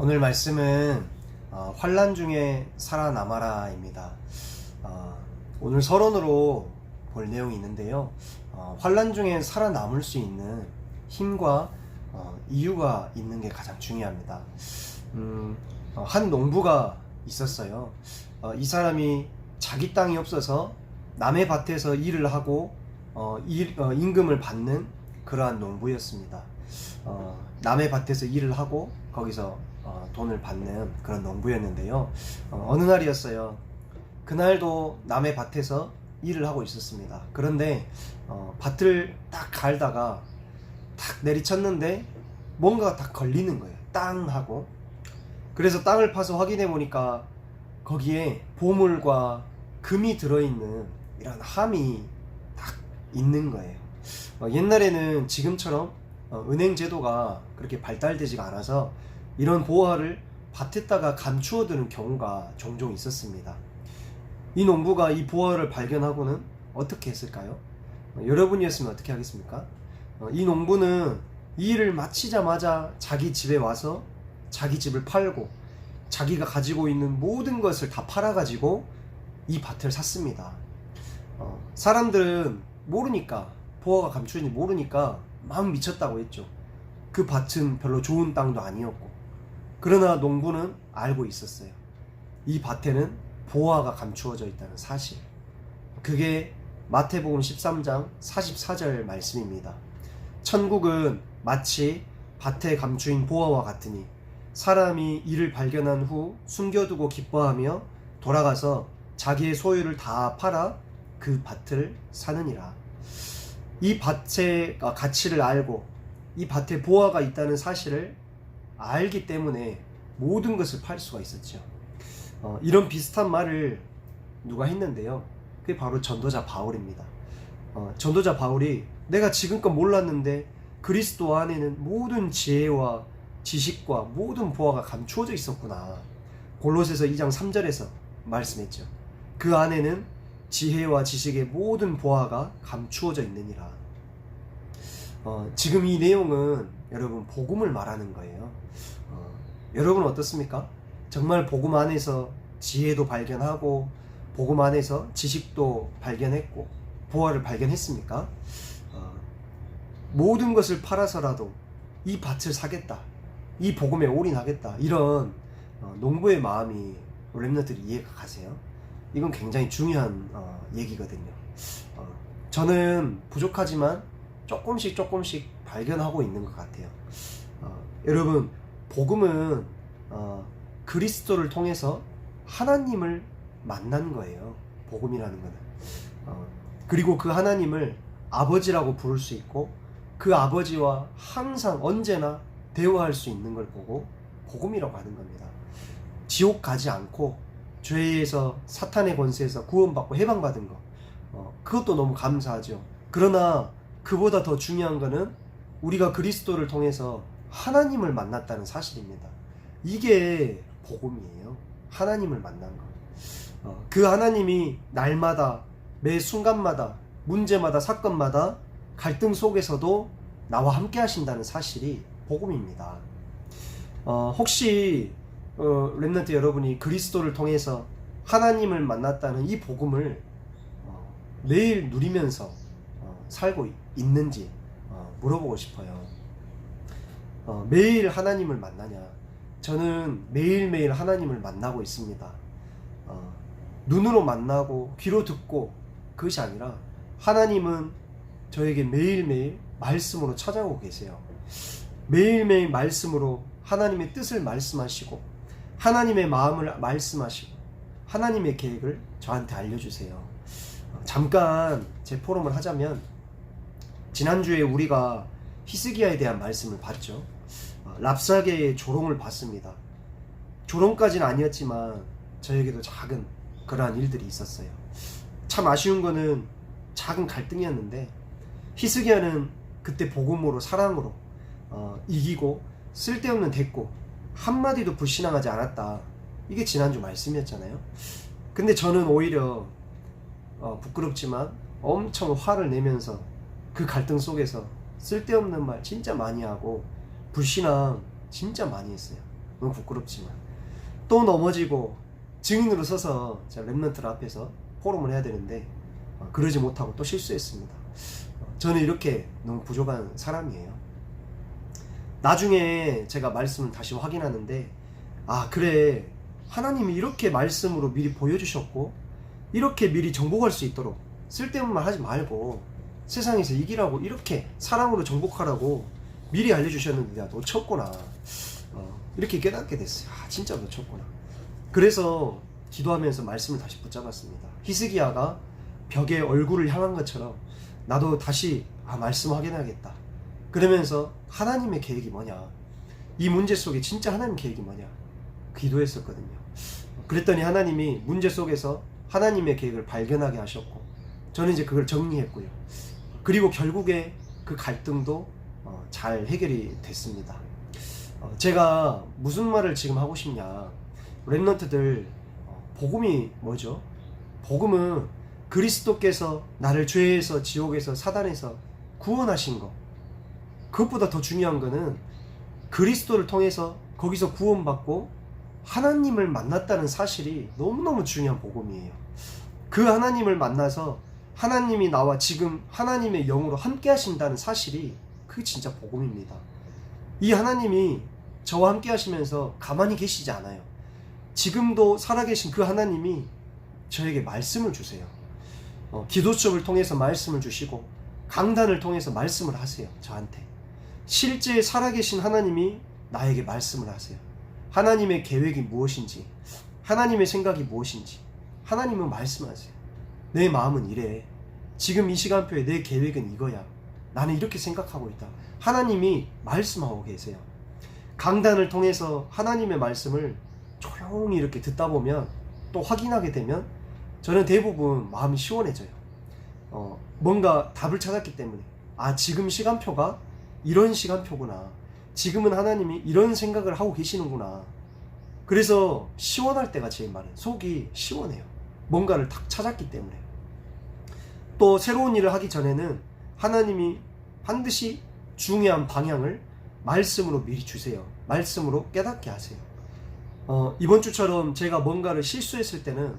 오늘 말씀은 환난 중에 살아남아라입니다. 오늘 서론으로 볼 내용이 있는데요. 환난 중에 살아남을 수 있는 힘과 이유가 있는 게 가장 중요합니다. 한 농부가 있었어요. 이 사람이 자기 땅이 없어서 남의 밭에서 일을 하고 임금을 받는 그러한 농부였습니다. 남의 밭에서 일을 하고 거기서 돈을 받는 그런 농부였는데요. 어느 날이었어요. 그날도 남의 밭에서 일을 하고 있었습니다. 그런데 밭을 딱 갈다가 탁 내리쳤는데 뭔가가 딱 걸리는 거예요. 땅 하고. 그래서 땅을 파서 확인해 보니까 거기에 보물과 금이 들어있는 이런 함이 딱 있는 거예요. 옛날에는 지금처럼 은행 제도가 그렇게 발달되지가 않아서 이런 보화를 밭에다가 감추어 두는 경우가 종종 있었습니다. 이 농부가 이 보화를 발견하고는 어떻게 했을까요? 여러분이었으면 어떻게 하겠습니까? 이 농부는 이 일을 마치자마자 자기 집에 와서 자기 집을 팔고 자기가 가지고 있는 모든 것을 다 팔아가지고 이 밭을 샀습니다. 사람들은 모르니까, 보화가 감추어진지 모르니까 막 미쳤다고 했죠. 그 밭은 별로 좋은 땅도 아니었고. 그러나 농부는 알고 있었어요. 이 밭에는 보화가 감추어져 있다는 사실. 그게 마태복음 13장 44절 말씀입니다. 천국은 마치 밭에 감추인 보화와 같으니 사람이 이를 발견한 후 숨겨두고 기뻐하며 돌아가서 자기의 소유를 다 팔아 그 밭을 사느니라. 이 밭의 가치를 알고 이 밭에 보화가 있다는 사실을 알기 때문에 모든 것을 팔 수가 있었죠. 이런 비슷한 말을 누가 했는데요. 그게 바로 전도자 바울입니다. 전도자 바울이 내가 지금껏 몰랐는데 그리스도 안에는 모든 지혜와 지식과 모든 보화가 감추어져 있었구나. 골로새서 2장 3절에서 말씀했죠. 그 안에는 지혜와 지식의 모든 보화가 감추어져 있느니라. 지금 이 내용은 여러분 복음을 말하는 거예요. 여러분 어떻습니까? 정말 복음 안에서 지혜도 발견하고 복음 안에서 지식도 발견했고 보화를 발견했습니까? 모든 것을 팔아서라도 이 밭을 사겠다, 이 복음에 올인하겠다, 이런 농부의 마음이 렘넌트들이 이해가 가세요? 이건 굉장히 중요한 얘기거든요. 저는 부족하지만 조금씩 발견하고 있는 것 같아요. 여러분, 복음은 그리스도를 통해서 하나님을 만난 거예요. 복음이라는 거는. 그리고 그 하나님을 아버지라고 부를 수 있고 그 아버지와 항상 언제나 대화할 수 있는 걸 보고 복음이라고 하는 겁니다. 지옥 가지 않고 죄에서 사탄의 권세에서 구원받고 해방받은 거, 그것도 너무 감사하죠. 그러나 그보다 더 중요한 거는 우리가 그리스도를 통해서 하나님을 만났다는 사실입니다. 이게 복음이에요. 하나님을 만난 거. 그 하나님이 날마다 매 순간마다 문제마다 사건마다 갈등 속에서도 나와 함께 하신다는 사실이 복음입니다. 혹시 렘넌트 여러분이 그리스도를 통해서 하나님을 만났다는 이 복음을 매일 누리면서 살고 있는지 물어보고 싶어요. 매일 하나님을 만나냐? 저는 매일매일 하나님을 만나고 있습니다. 눈으로 만나고 귀로 듣고 그것이 아니라 하나님은 저에게 매일매일 말씀으로 찾아오고 계세요. 매일매일 말씀으로 하나님의 뜻을 말씀하시고 하나님의 마음을 말씀하시고 하나님의 계획을 저한테 알려주세요. 잠깐 제 포럼을 하자면, 지난주에 우리가 히스기야에 대한 말씀을 봤죠. 랍사게의 조롱을 봤습니다. 조롱까지는 아니었지만 저에게도 작은 그러한 일들이 있었어요. 참 아쉬운 거는 작은 갈등이었는데 히스기야는 그때 복음으로, 사랑으로 이기고 쓸데없는 대꾸 한마디도 불신앙하지 않았다. 이게 지난주 말씀이었잖아요. 근데 저는 오히려 부끄럽지만 엄청 화를 내면서 그 갈등 속에서 쓸데없는 말 진짜 많이 하고 불신앙 진짜 많이 했어요. 너무 부끄럽지만 또 넘어지고 증인으로 서서 제가 랩런트들 앞에서 포럼을 해야 되는데 그러지 못하고 또 실수했습니다. 저는 이렇게 너무 부족한 사람이에요. 나중에 제가 말씀을 다시 확인하는데 그래, 하나님이 이렇게 말씀으로 미리 보여주셨고 이렇게 미리 정복할 수 있도록 쓸데없는 말 하지 말고 세상에서 이기라고, 이렇게 사랑으로 정복하라고 미리 알려주셨는데 내가 놓쳤구나, 이렇게 깨닫게 됐어요. 진짜 놓쳤구나. 그래서 기도하면서 말씀을 다시 붙잡았습니다. 히스기야가 벽에 얼굴을 향한 것처럼 나도 다시 말씀 확인해야겠다. 그러면서 하나님의 계획이 뭐냐, 이 문제 속에 진짜 하나님 계획이 뭐냐 기도했었거든요. 그랬더니 하나님이 문제 속에서 하나님의 계획을 발견하게 하셨고 저는 이제 그걸 정리했고요. 그리고 결국에 그 갈등도 잘 해결이 됐습니다. 제가 무슨 말을 지금 하고 싶냐, 랩런트들, 복음이 뭐죠? 복음은 그리스도께서 나를 죄에서, 지옥에서, 사단에서 구원하신 것, 그것보다 더 중요한 거는 그리스도를 통해서 거기서 구원받고 하나님을 만났다는 사실이 너무너무 중요한 복음이에요. 그 하나님을 만나서 하나님이 나와 지금 하나님의 영으로 함께 하신다는 사실이 그게 진짜 복음입니다. 이 하나님이 저와 함께 하시면서 가만히 계시지 않아요. 지금도 살아계신 그 하나님이 저에게 말씀을 주세요. 기도 수업을 통해서 말씀을 주시고 강단을 통해서 말씀을 하세요. 저한테 실제 살아계신 하나님이 나에게 말씀을 하세요. 하나님의 계획이 무엇인지, 하나님의 생각이 무엇인지 하나님은 말씀하세요. 내 마음은 이래, 지금 이 시간표에 내 계획은 이거야, 나는 이렇게 생각하고 있다. 하나님이 말씀하고 계세요. 강단을 통해서 하나님의 말씀을 조용히 이렇게 듣다 보면, 또 확인하게 되면 저는 대부분 마음이 시원해져요. 뭔가 답을 찾았기 때문에 지금 시간표가 이런 시간표구나, 지금은 하나님이 이런 생각을 하고 계시는구나. 그래서 시원할 때가 제일 많아요. 속이 시원해요. 뭔가를 딱 찾았기 때문에. 또 새로운 일을 하기 전에는 하나님이 반드시 중요한 방향을 말씀으로 미리 주세요. 말씀으로 깨닫게 하세요. 이번 주처럼 제가 뭔가를 실수했을 때는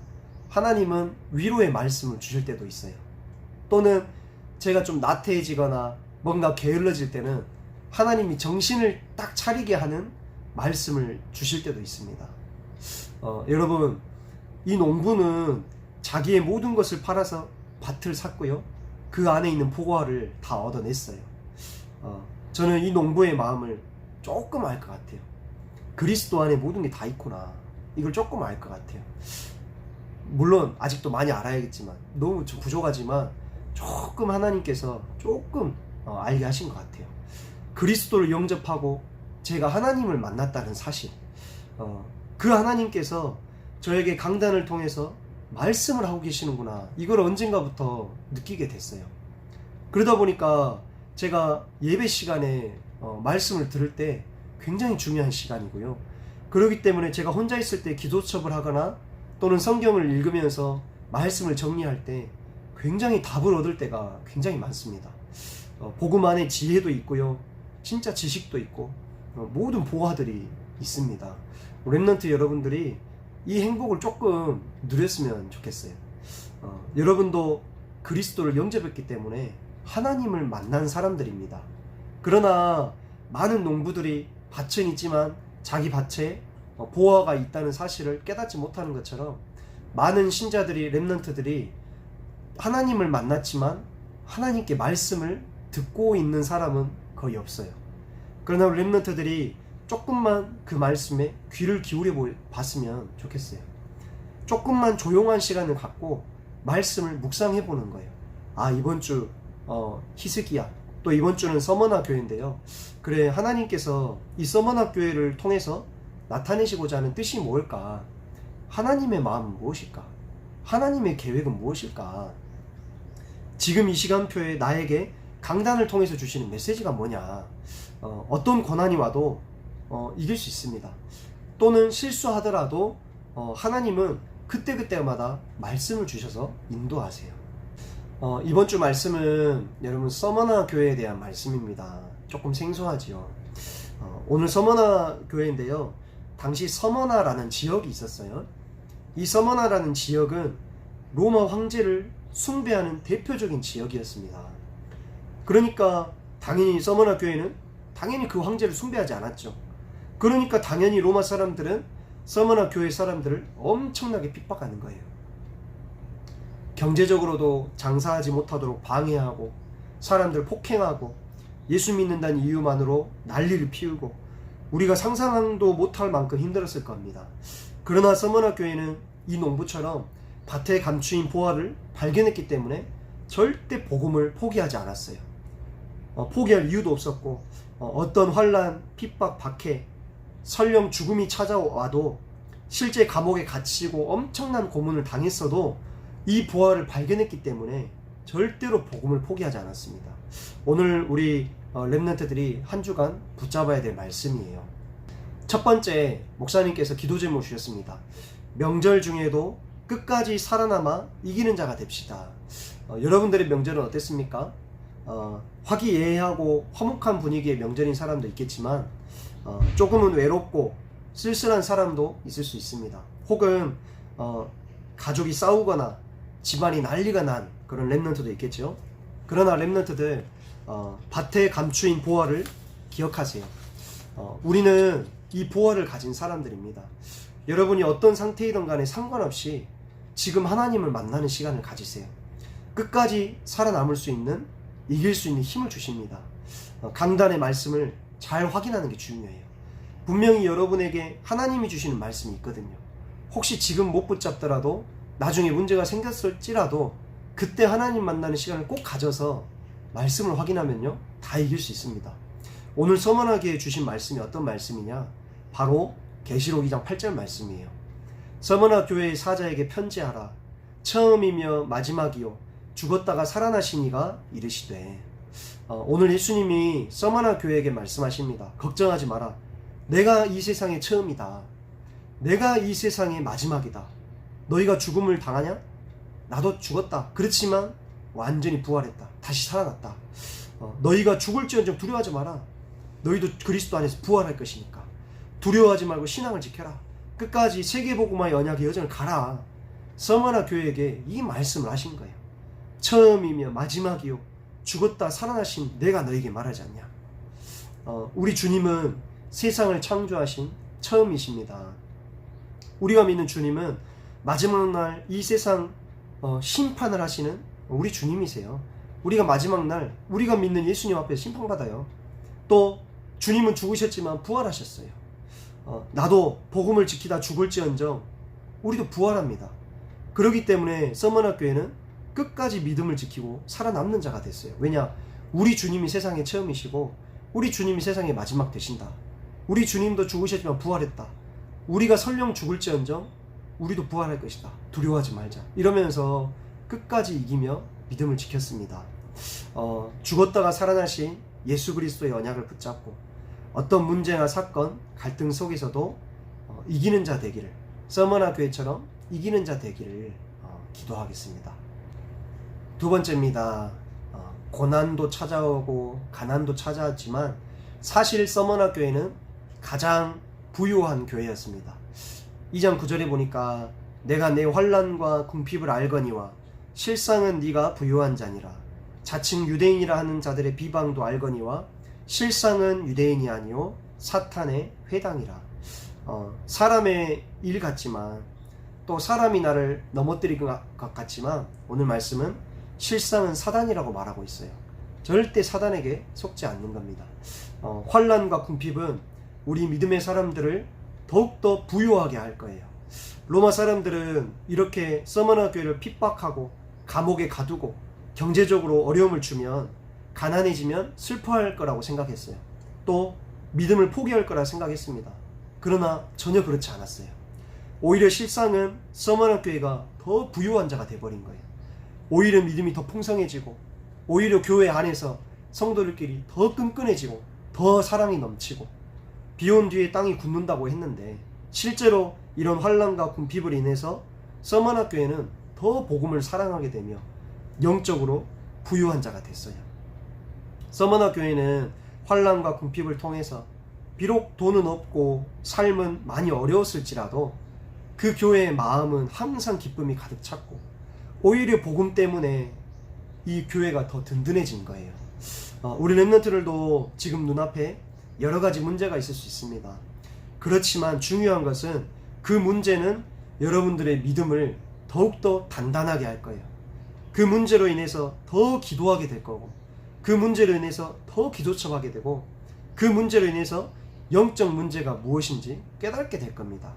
하나님은 위로의 말씀을 주실 때도 있어요. 또는 제가 좀 나태해지거나 뭔가 게을러질 때는 하나님이 정신을 딱 차리게 하는 말씀을 주실 때도 있습니다. 여러분, 이 농부는 자기의 모든 것을 팔아서 밭을 샀고요, 그 안에 있는 보화를 다 얻어냈어요. 저는 이 농부의 마음을 조금 알 것 같아요. 그리스도 안에 모든 게 다 있구나, 이걸 조금 알 것 같아요. 물론 아직도 많이 알아야겠지만, 너무 좀 부족하지만 조금 하나님께서 조금 알게 하신 것 같아요. 그리스도를 영접하고 제가 하나님을 만났다는 사실, 그 하나님께서 저에게 강단을 통해서 말씀을 하고 계시는구나, 이걸 언젠가부터 느끼게 됐어요. 그러다 보니까 제가 예배 시간에 말씀을 들을 때 굉장히 중요한 시간이고요, 그렇기 때문에 제가 혼자 있을 때 기도 수업을 하거나 또는 성경을 읽으면서 말씀을 정리할 때 굉장히 답을 얻을 때가 굉장히 많습니다. 복음 안에 지혜도 있고요, 진짜 지식도 있고 모든 보화들이 있습니다. 랩런트 여러분들이 이 행복을 조금 누렸으면 좋겠어요. 여러분도 그리스도를 영접했기 때문에 하나님을 만난 사람들입니다. 그러나 많은 농부들이 밭은 있지만 자기 밭에 보화가 있다는 사실을 깨닫지 못하는 것처럼, 많은 신자들이, 랩런트들이 하나님을 만났지만 하나님께 말씀을 듣고 있는 사람은 거의 없어요. 그러나 랩런트들이 조금만 그 말씀에 귀를 기울여 봤으면 좋겠어요. 조금만 조용한 시간을 갖고 말씀을 묵상해 보는 거예요. 이번 주 히스기야, 또 이번 주는 서머나 교회인데요, 그래, 하나님께서 이 서머나 교회를 통해서 나타내시고자 하는 뜻이 뭘까? 하나님의 마음은 무엇일까? 하나님의 계획은 무엇일까? 지금 이 시간표에 나에게 강단을 통해서 주시는 메시지가 뭐냐? 어떤 고난이 와도 이길 수 있습니다. 또는 실수하더라도 하나님은 그때그때마다 말씀을 주셔서 인도하세요. 이번 주 말씀은 여러분 서머나 교회에 대한 말씀입니다. 조금 생소하지요. 오늘 서머나 교회인데요, 당시 서머나라는 지역이 있었어요. 이 서머나라는 지역은 로마 황제를 숭배하는 대표적인 지역이었습니다. 그러니까 당연히 서머나 교회는 당연히 그 황제를 숭배하지 않았죠. 그러니까 당연히 로마 사람들은 서머나 교회 사람들을 엄청나게 핍박하는 거예요. 경제적으로도 장사하지 못하도록 방해하고 사람들 폭행하고 예수 믿는다는 이유만으로 난리를 피우고 우리가 상상도 못할 만큼 힘들었을 겁니다. 그러나 서머나 교회는 이 농부처럼 밭에 감추인 보화를 발견했기 때문에 절대 복음을 포기하지 않았어요. 포기할 이유도 없었고 어떤 환난, 핍박, 박해, 설령 죽음이 찾아와도 실제 감옥에 갇히고 엄청난 고문을 당했어도 이 보화를 발견했기 때문에 절대로 복음을 포기하지 않았습니다. 오늘 우리 렘넌트들이 한 주간 붙잡아야 될 말씀이에요. 첫 번째, 목사님께서 기도 제목 주셨습니다. 명절 중에도 끝까지 살아남아 이기는 자가 됩시다. 여러분들의 명절은 어땠습니까? 화기애애하고 화목한 분위기의 명절인 사람도 있겠지만 조금은 외롭고 쓸쓸한 사람도 있을 수 있습니다. 혹은 가족이 싸우거나 집안이 난리가 난 그런 렘넌트도 있겠죠. 그러나 렘넌트들 밭에 감추인 보화를 기억하세요. 우리는 이 보화를 가진 사람들입니다. 여러분이 어떤 상태이든 간에 상관없이 지금 하나님을 만나는 시간을 가지세요. 끝까지 살아남을 수 있는, 이길 수 있는 힘을 주십니다. 강단의 말씀을 잘 확인하는 게 중요해요. 분명히 여러분에게 하나님이 주시는 말씀이 있거든요. 혹시 지금 못 붙잡더라도 나중에 문제가 생겼을지라도 그때 하나님 만나는 시간을 꼭 가져서 말씀을 확인하면요, 다 이길 수 있습니다. 오늘 서머나교회에 주신 말씀이 어떤 말씀이냐? 바로 계시록 2장 8절 말씀이에요. 서머나 교회의 사자에게 편지하라. 처음이며 마지막이요 죽었다가 살아나시니가 이르시되. 오늘 예수님이 서머나 교회에게 말씀하십니다. 걱정하지 마라. 내가 이 세상의 처음이다. 내가 이 세상의 마지막이다. 너희가 죽음을 당하냐? 나도 죽었다. 그렇지만 완전히 부활했다. 다시 살아났다. 너희가 죽을지언정 두려워하지 마라. 너희도 그리스도 안에서 부활할 것이니까. 두려워하지 말고 신앙을 지켜라. 끝까지 세계복음화의 언약의 여정을 가라. 서머나 교회에게 이 말씀을 하신 거예요. 처음이며 마지막이요 죽었다 살아나신 내가 너에게 말하지 않냐. 우리 주님은 세상을 창조하신 처음이십니다. 우리가 믿는 주님은 마지막 날 이 세상 심판을 하시는 우리 주님이세요. 우리가 마지막 날 우리가 믿는 예수님 앞에서 심판받아요. 또 주님은 죽으셨지만 부활하셨어요. 나도 복음을 지키다 죽을지언정 우리도 부활합니다. 그렇기 때문에 서머나 교회는 끝까지 믿음을 지키고 살아남는 자가 됐어요. 왜냐? 우리 주님이 세상의 처음이시고 우리 주님이 세상의 마지막 되신다. 우리 주님도 죽으셨지만 부활했다. 우리가 설령 죽을지언정 우리도 부활할 것이다. 두려워하지 말자. 이러면서 끝까지 이기며 믿음을 지켰습니다. 죽었다가 살아나신 예수 그리스도의 언약을 붙잡고 어떤 문제나 사건, 갈등 속에서도 이기는 자 되기를, 서머나 교회처럼 이기는 자 되기를 기도하겠습니다. 두 번째입니다. 고난도 찾아오고 가난도 찾아왔지만 사실 서머나 교회는 가장 부유한 교회였습니다. 2장 9절에 보니까 내가 내 환난과 궁핍을 알거니와 실상은 네가 부유한 자니라. 자칭 유대인이라 하는 자들의 비방도 알거니와 실상은 유대인이 아니요 사탄의 회당이라. 사람의 일 같지만 또 사람이 나를 넘어뜨릴 것 같지만 오늘 말씀은 실상은 사단이라고 말하고 있어요. 절대 사단에게 속지 않는 겁니다. 환난과 궁핍은 우리 믿음의 사람들을 더욱더 부유하게 할 거예요. 로마 사람들은 이렇게 서머나 교회를 핍박하고 감옥에 가두고 경제적으로 어려움을 주면 가난해지면 슬퍼할 거라고 생각했어요. 또 믿음을 포기할 거라 생각했습니다. 그러나 전혀 그렇지 않았어요. 오히려 실상은 서머나 교회가 더 부유한 자가 돼버린 거예요. 오히려 믿음이 더 풍성해지고 오히려 교회 안에서 성도들끼리 더 끈끈해지고 더 사랑이 넘치고 비온 뒤에 땅이 굳는다고 했는데 실제로 이런 환난과 궁핍을 인해서 서머나 교회는 더 복음을 사랑하게 되며 영적으로 부유한 자가 됐어요. 서머나 교회는 환난과 궁핍을 통해서 비록 돈은 없고 삶은 많이 어려웠을지라도 그 교회의 마음은 항상 기쁨이 가득 찼고 오히려 복음 때문에 이 교회가 더 든든해진 거예요. 우리 렘넌트들도 지금 눈앞에 여러 가지 문제가 있을 수 있습니다. 그렇지만 중요한 것은 그 문제는 여러분들의 믿음을 더욱더 단단하게 할 거예요. 그 문제로 인해서 더 기도하게 될 거고, 그 문제로 인해서 더 기도첩하게 되고, 그 문제로 인해서 영적 문제가 무엇인지 깨닫게 될 겁니다.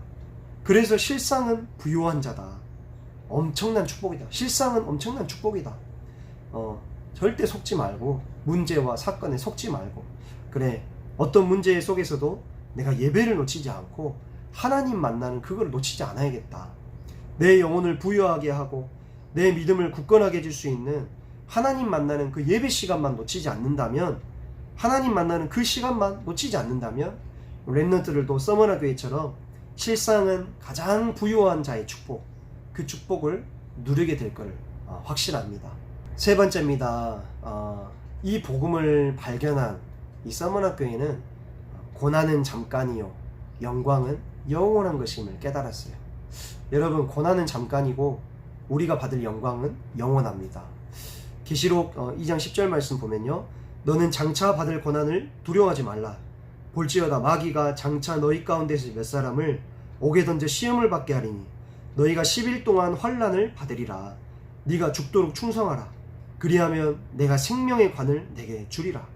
그래서 실상은 부요한 자다. 엄청난 축복이다. 실상은 엄청난 축복이다. 절대 속지 말고, 문제와 사건에 속지 말고, 그래, 어떤 문제 속에서도 내가 예배를 놓치지 않고 하나님 만나는 그걸 놓치지 않아야겠다. 내 영혼을 부유하게 하고 내 믿음을 굳건하게 해줄 수 있는 하나님 만나는 그 예배 시간만 놓치지 않는다면, 하나님 만나는 그 시간만 놓치지 않는다면 렘넌트들도 서머나 교회처럼 실상은 가장 부유한 자의 축복, 그 축복을 누리게 될 것을 확실합니다. 세 번째입니다. 이 복음을 발견한 이 서머나 교회는 고난은 잠깐이요 영광은 영원한 것임을 깨달았어요. 여러분, 고난은 잠깐이고 우리가 받을 영광은 영원합니다. 계시록 2장 10절 말씀 보면요, 너는 장차 받을 고난을 두려워하지 말라. 볼지어다 마귀가 장차 너희 가운데서 몇 사람을 옥에 던져 시험을 받게 하리니 너희가 10일 동안 환난을 받으리라. 네가 죽도록 충성하라. 그리하면 내가 생명의 관을 내게 주리라.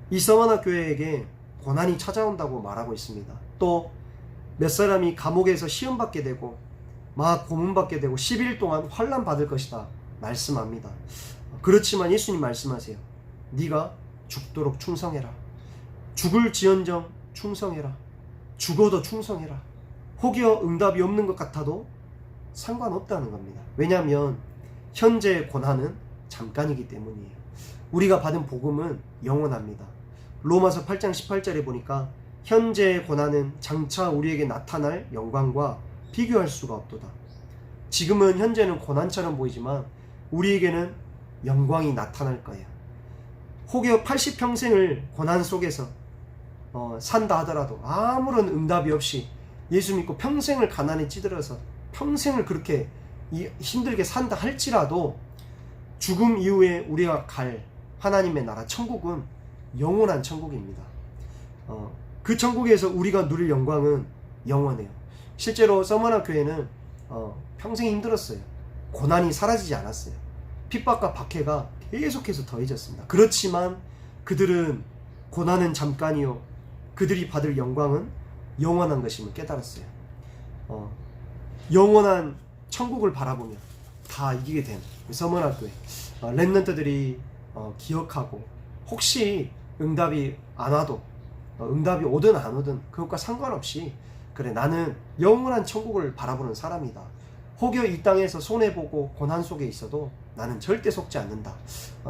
이 서머나 교회에게 고난이 찾아온다고 말하고 있습니다. 또 몇 사람이 감옥에서 시험받게 되고 막 고문받게 되고 10일 동안 환난 받을 것이다 말씀합니다. 그렇지만 예수님 말씀하세요. 네가 죽도록 충성해라. 죽을지언정 충성해라. 죽어도 충성해라. 혹여 응답이 없는 것 같아도 상관없다는 겁니다. 왜냐하면 현재의 고난은 잠깐이기 때문이에요. 우리가 받은 복음은 영원합니다. 로마서 8장 18절에 보니까 현재의 고난은 장차 우리에게 나타날 영광과 비교할 수가 없도다. 지금은 현재는 고난처럼 보이지만 우리에게는 영광이 나타날 거예요. 혹여 80평생을 고난 속에서 산다 하더라도 아무런 응답이 없이 예수 믿고 평생을 가난에 찌들어서 평생을 그렇게 힘들게 산다 할지라도 죽음 이후에 우리가 갈 하나님의 나라 천국은 영원한 천국입니다. 그 천국에서 우리가 누릴 영광은 영원해요. 실제로 서머나 교회는 평생 힘들었어요. 고난이 사라지지 않았어요. 핍박과 박해가 계속해서 더해졌습니다. 그렇지만 그들은 고난은 잠깐이요 그들이 받을 영광은 영원한 것임을 깨달았어요. 영원한 천국을 바라보며 다 이기게 된 서머나 교회 렘넌트들이 기억하고, 혹시 응답이 안 와도 응답이 오든 안 오든 그것과 상관없이, 그래, 나는 영원한 천국을 바라보는 사람이다. 혹여 이 땅에서 손해보고 고난 속에 있어도 나는 절대 속지 않는다.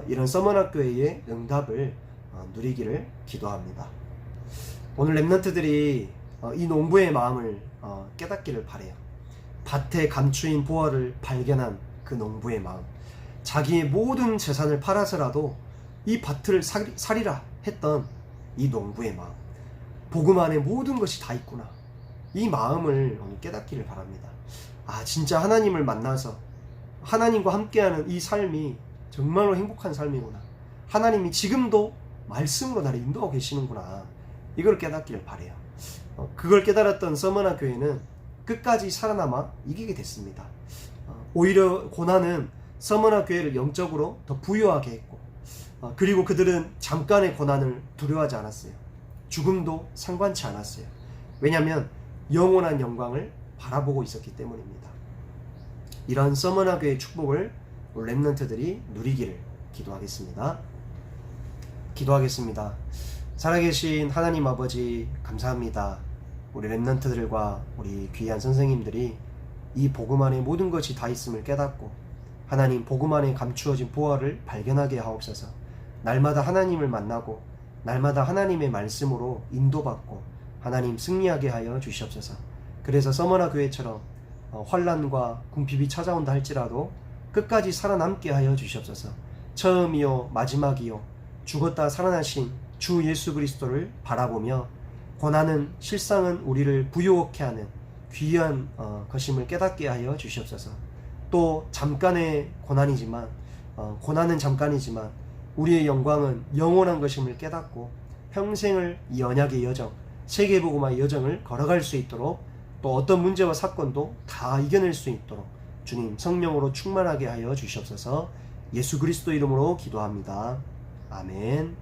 이런 서머나 교회의 응답을 누리기를 기도합니다. 오늘 렘넌트들이 이 농부의 마음을 깨닫기를 바라요. 밭에 감추인 보화를 발견한 그 농부의 마음, 자기의 모든 재산을 팔아서라도 이 밭을 사리라 했던 이 농부의 마음, 복음 안에 모든 것이 다 있구나, 이 마음을 오늘 깨닫기를 바랍니다. 진짜 하나님을 만나서 하나님과 함께하는 이 삶이 정말로 행복한 삶이구나, 하나님이 지금도 말씀으로 나를 인도하고 계시는구나, 이걸 깨닫기를 바라요. 그걸 깨달았던 서머나 교회는 끝까지 살아남아 이기게 됐습니다. 오히려 고난은 서머나 교회를 영적으로 더 부유하게 했고, 그리고 그들은 잠깐의 고난을 두려워하지 않았어요. 죽음도 상관치 않았어요. 왜냐하면 영원한 영광을 바라보고 있었기 때문입니다. 이런 서머나 교회의 축복을 렘넌트들이 누리기를 기도하겠습니다. 기도하겠습니다. 살아계신 하나님 아버지, 감사합니다. 우리 렘넌트들과 우리 귀한 선생님들이 이 복음 안에 모든 것이 다 있음을 깨닫고 하나님 복음 안에 감추어진 보화를 발견하게 하옵소서. 날마다 하나님을 만나고 날마다 하나님의 말씀으로 인도받고 하나님 승리하게 하여 주시옵소서. 그래서 서머나 교회처럼 환난과 궁핍이 찾아온다 할지라도 끝까지 살아남게 하여 주시옵소서. 처음이요 마지막이요 죽었다 살아나신 주 예수 그리스도를 바라보며 고난은 실상은 우리를 부유하게 하는 귀한 것임을 깨닫게 하여 주시옵소서. 또 잠깐의 고난이지만 고난은 잠깐이지만 우리의 영광은 영원한 것임을 깨닫고 평생을 이 언약의 여정, 세계복음화의 여정을 걸어갈 수 있도록, 또 어떤 문제와 사건도 다 이겨낼 수 있도록 주님 성령으로 충만하게 하여 주시옵소서. 예수 그리스도 이름으로 기도합니다. 아멘.